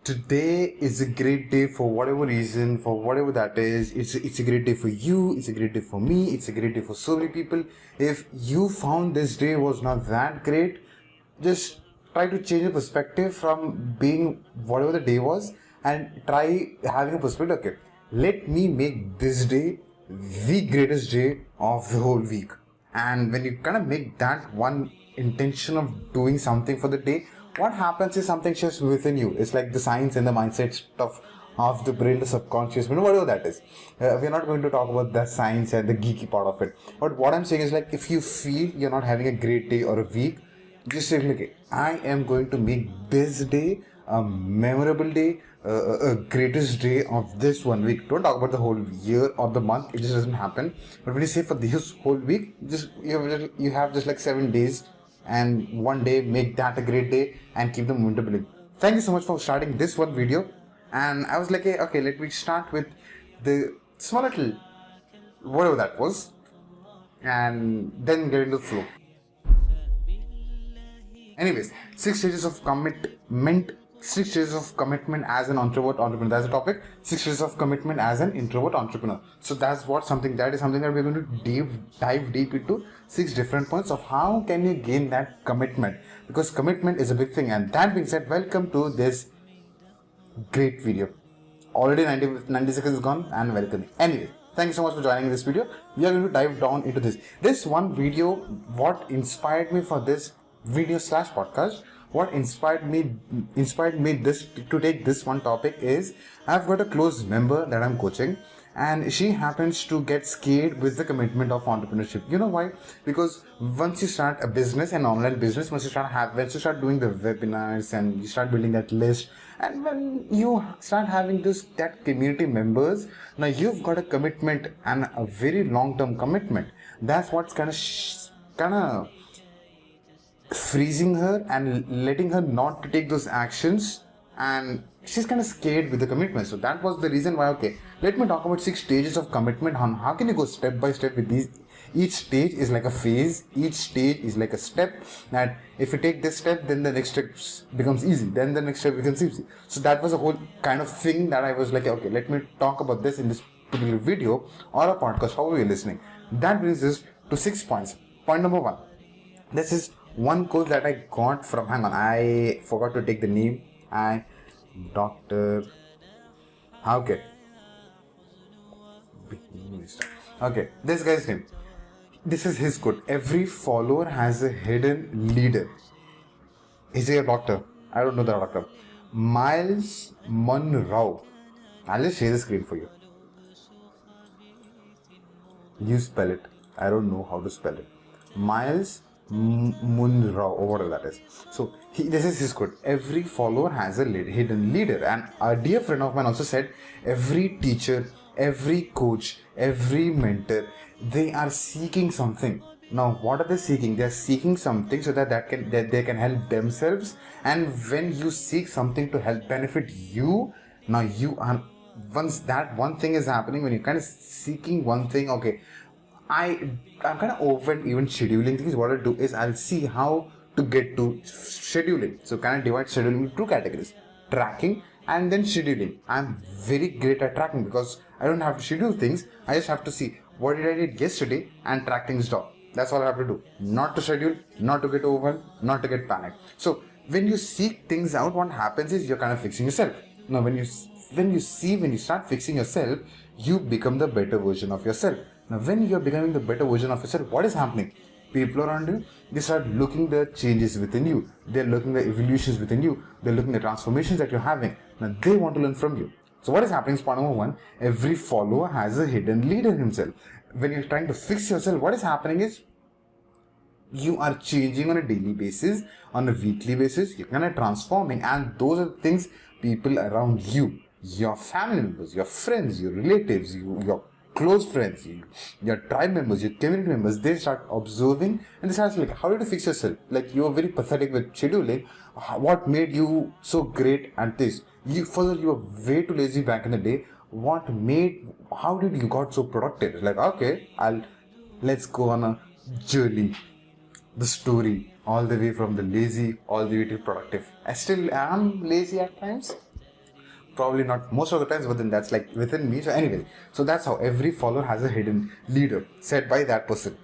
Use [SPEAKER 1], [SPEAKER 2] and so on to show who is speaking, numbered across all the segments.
[SPEAKER 1] Today is a great day for whatever reason, for whatever that is. It's a great day for you, it's a great day for me, it's a great day for so many people. If you found this day was not that great, just try to change your perspective from being whatever the day was and try having a perspective, okay, let me make this day the greatest day of the whole week. And when you kind of make that one intention of doing something for the day, what happens is something shifts within you. It's like the science and the mindset stuff of the brain, the subconscious, whatever that is. We're not going to talk about the science and the geeky part of it. But what I'm saying is, like, if you feel you're not having a great day or a week, just say, like, I am going to make this day a memorable day, a greatest day of this 1 week. Don't talk about the whole year or the month. It just doesn't happen. But when you say for this whole week, just you have just like 7 days, and one day make that a great day and keep the momentum building. Thank you so much for starting this one video. And I was like, hey, okay, let me start with the small little whatever that was, and then get into the flow. Anyways, 6 stages of commitment. 6 stages of commitment as an introvert entrepreneur. That's the topic. 6 stages of commitment as an introvert entrepreneur. So that is something that we're going to dive deep into 6 different points of how can you gain that commitment, because commitment is a big thing. And that being said, welcome to this great video. Already 90 seconds is gone, and welcome. Anyway, thank you so much for joining this video. We are going to dive down into this one video. What inspired me for this video / podcast, what inspired me this to take this one topic is, I've got a close member that I'm coaching, and she happens to get scared with the commitment of entrepreneurship. You know why? Because once you start a business, an online business, once you start doing the webinars and you start building that list, and when you start having that community members, now you've got a commitment, and a very long-term commitment. That's what's kind of freezing her and letting her not to take those actions, and she's kind of scared with the commitment. So that was the reason why, okay, let me talk about 6 stages of commitment. How can you go step by step with these? Each stage is like a phase, each stage is like a step, that if you take this step, then the next step becomes easy, then the next step becomes easy. So that was a whole kind of thing that I was like, okay, let me talk about this in this particular video or a podcast, however you're listening. That brings us to 6 points. Point number 1, this is one quote that I got from, hang on, I forgot to take the name. Okay, this guy's name. This is his quote. Every follower has a hidden leader. Is he a doctor? I don't know the doctor. Miles Monroe. I'll just share the screen for you. You spell it. I don't know how to spell it. Miles Monroe, or whatever that is. So this is his quote. Every follower has a hidden leader. And a dear friend of mine also said, every teacher, every coach, every mentor, they are seeking something. Now what are they seeking? They are seeking something so that they can help themselves. And when you seek something to help benefit you, now you are, once that one thing is happening, when you're kind of seeking one thing, okay, I'm kind of open even scheduling things. What I'll do is I'll see how to get to scheduling. So kind of divide scheduling into 2 categories: tracking and then scheduling. I'm very great at tracking because I don't have to schedule things. I just have to see what did I did yesterday and track things down. That's all I have to do. Not to schedule, not to get overwhelmed, not to get panicked. So when you seek things out, what happens is you're kind of fixing yourself. Now when you start fixing yourself, you become the better version of yourself. Now, when you're becoming the better version of yourself, what is happening? People around you, they start looking the changes within you. They're looking the evolutions within you. They're looking the transformations that you're having. Now, they want to learn from you. So what is happening is, point number 1, every follower has a hidden leader himself. When you're trying to fix yourself, what is happening is, you are changing on a daily basis, on a weekly basis, you're kind of transforming, and those are the things people around you, your family members, your friends, your relatives, your close friends, your tribe members, your community members, they start observing and they start like, how did you fix yourself? Like, you were very pathetic with scheduling. What made you so great at this? You were way too lazy back in the day. How did you got so productive? It's like, okay, let's go on a journey. The story all the way from the lazy all the way to productive. I still am lazy at times. Probably not most of the times, but then that's like within me. So anyway, so that's how every follower has a hidden leader set by that person.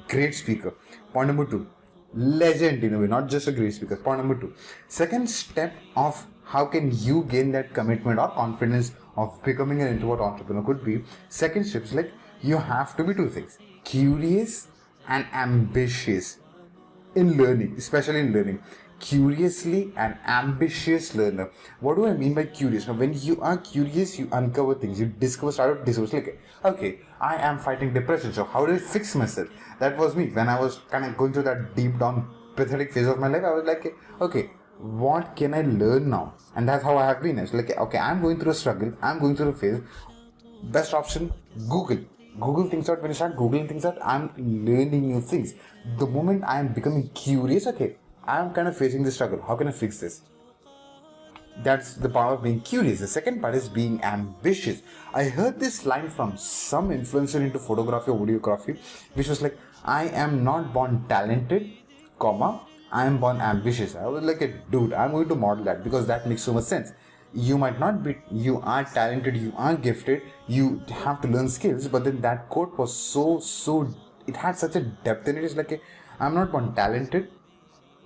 [SPEAKER 1] Great speaker. Point number 2, legend in a way, not just a great speaker. Point number 2, second step of how can you gain that commitment or confidence of becoming an introvert entrepreneur could be, second step is like you have to be two things: curious and ambitious in learning, especially in learning. Curiously and ambitious learner. What do I mean by curious? Now, when you are curious, you uncover things, you start to discover. Like, okay, I am fighting depression, so how do I fix myself? That was me when I was kind of going through that deep down pathetic phase of my life. I was like, okay, what can I learn now? And that's how I have been. It's like, okay, I'm going through a struggle, I'm going through a phase. Best option, Google. Google things out. When you start Googling things out, I'm learning new things. The moment I am becoming curious, okay, I'm kind of facing this struggle. How can I fix this? That's the power of being curious. The second part is being ambitious. I heard this line from some influencer into photography or videography, which was like, I am not born talented, comma, I am born ambitious. I was like, dude, I'm going to model that because that makes so much sense. You might not be, you are talented, you are gifted, you have to learn skills, but then that quote was so, it had such a depth in it. It's like, I'm not born talented,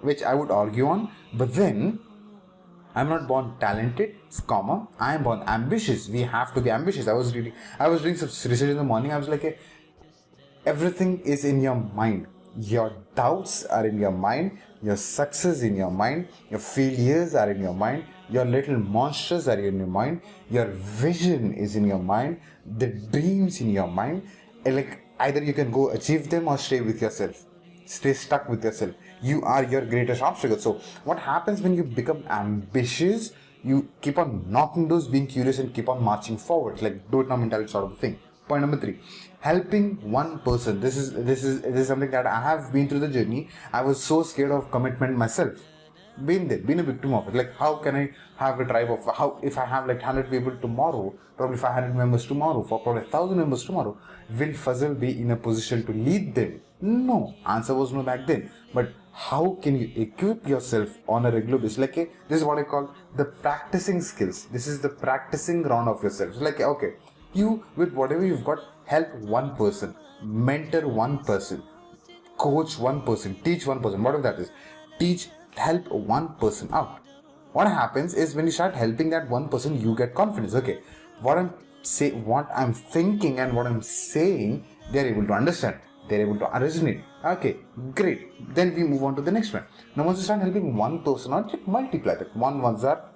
[SPEAKER 1] which I would argue on, but then I'm not born talented, comma, I am born ambitious. We have to be ambitious. I was doing some research in the morning. I was like, everything is in your mind. Your doubts are in your mind, your success in your mind, your failures are in your mind, your little monsters are in your mind, your vision is in your mind, the dreams in your mind. Like, either you can go achieve them or stay with yourself. Stay stuck with yourself. You are your greatest obstacle. So what happens when you become ambitious? You keep on knocking those, being curious, and keep on marching forward. Like, do it now mentality sort of thing. Point number 3, helping one person. This is something that I have been through the journey. I was so scared of commitment myself. Been there, been a victim of it. Like, how can I have a tribe of, how, if I have like 100 people tomorrow, probably 500 members tomorrow, for probably 1,000 members tomorrow, will Fazal be in a position to lead them? No. Answer was no back then. But how can you equip yourself on a regular basis? Like, this is what I call the practicing skills. This is the practicing ground of yourself. It's like, okay, you, with whatever you've got, help one person, mentor one person, coach one person, teach one person, whatever that is. Help one person out. What happens is when you start helping that one person, you get confidence. Okay, what I'm thinking and what I'm saying, they're able to understand. They're able to resonate. Okay, great. Then we move on to the next one. Now, once you start helping one person out, you multiply that. Ones are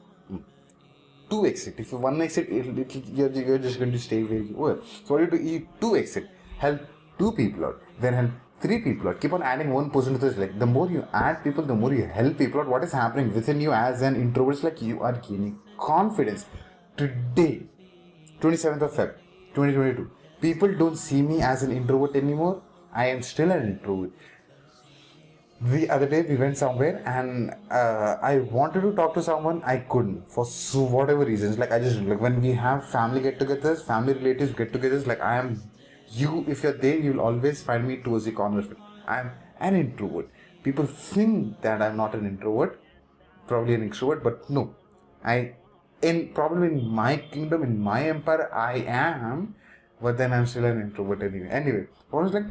[SPEAKER 1] 2x it. If you 1x it, you're just going to stay where you were. So what do you do? You 2x it. Help 2 people out. Then help 3 people out. Keep on adding 1 person to this. Like, the more you add people, the more you help people out. What is happening within you as an introvert is like you are gaining confidence. Today, 27th of Feb, 2022, people don't see me as an introvert anymore. I am still an introvert. The other day we went somewhere and I wanted to talk to someone, I couldn't for whatever reasons. Like, I just, like, when we have family get-togethers, family relatives get-togethers, like, I am, you, if you're there, you'll always find me towards the corner of it. I am an introvert. People think that I'm not an introvert, probably an extrovert, but no. Probably in my kingdom, in my empire, I am, but then I'm still an introvert anyway. Anyway, what was like,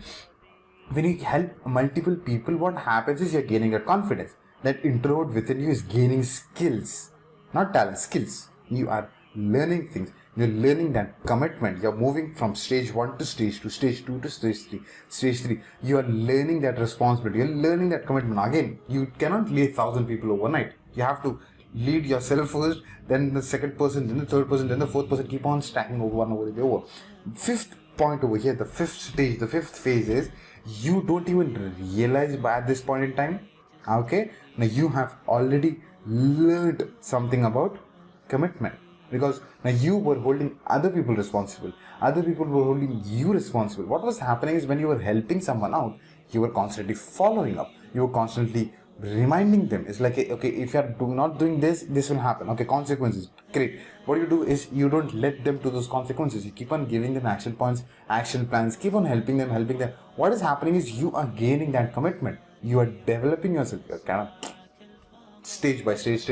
[SPEAKER 1] when you help multiple people, what happens is you're gaining that confidence. That introvert within you is gaining skills, not talent, skills. You are learning things. You're learning that commitment. You're moving from stage 1 to stage 2, stage 2 to stage 3, stage 3. You are learning that responsibility. You're learning that commitment. Again, you cannot lead 1,000 people overnight. You have to lead yourself first, then the second person, then the third person, then the fourth person. Keep on stacking over the over. Fifth point over here, the fifth stage, the fifth phase is, you don't even realize by this point in time, okay, now you have already learned something about commitment, because now you were holding other people responsible, other people were holding you responsible. What was happening is when you were helping someone out, you were constantly following up, you were constantly reminding them. It's like, okay, if you're not doing this, this will happen. Okay, consequences, great. What you do is you don't let them to those consequences. You keep on giving them action points, action plans, keep on helping them. What is happening is you are gaining that commitment. You are developing yourself. You're kind of stage by stage.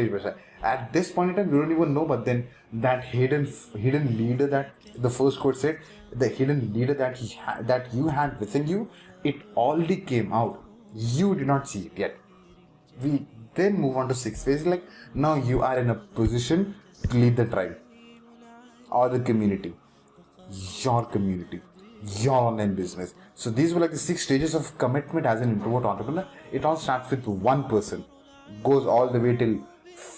[SPEAKER 1] At this point in time, we don't even know. But then that hidden leader that the first quote said, the hidden leader that that you had within you, it already came out. You did not see it yet. We then move on to sixth phase. Like now, you are in a position to lead the tribe or the community, your online business. So these were like the 6 stages of commitment as an introvert entrepreneur. It all starts with one person, goes all the way till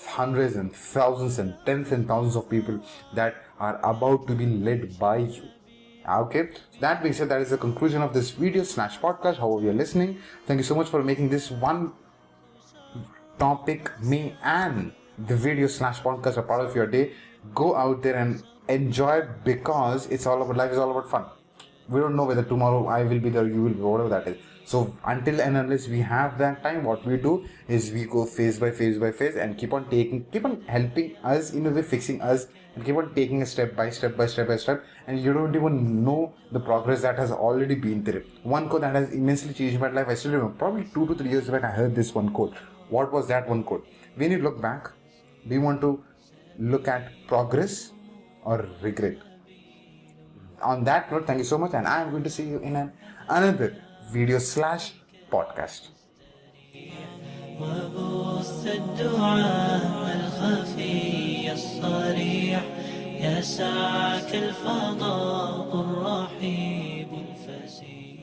[SPEAKER 1] hundreds and thousands and tens and thousands of people that are about to be led by you. Okay, that being said, that is the conclusion of this video / podcast. However you're listening, thank you so much for making this one topic, me and the video / podcast a part of your day. Go out there and enjoy it, because it's all about life is all about fun. We don't know whether tomorrow I will be there, you will be, whatever that is. So until and unless we have that time, what we do is we go phase by phase and keep on helping us in a way, fixing us, and keep on taking a step by step, and you don't even know the progress that has already been there. One quote that has immensely changed my life, I still remember, probably 2 to 3 years back I heard this one quote. What was that one quote? When you look back, do you want to look at progress or regret? On that note, thank you so much, and I am going to see you in another video / podcast.
[SPEAKER 2] وبث الدعاء الخفي الصريح يسعك الفضاء الرحيب الفسيح.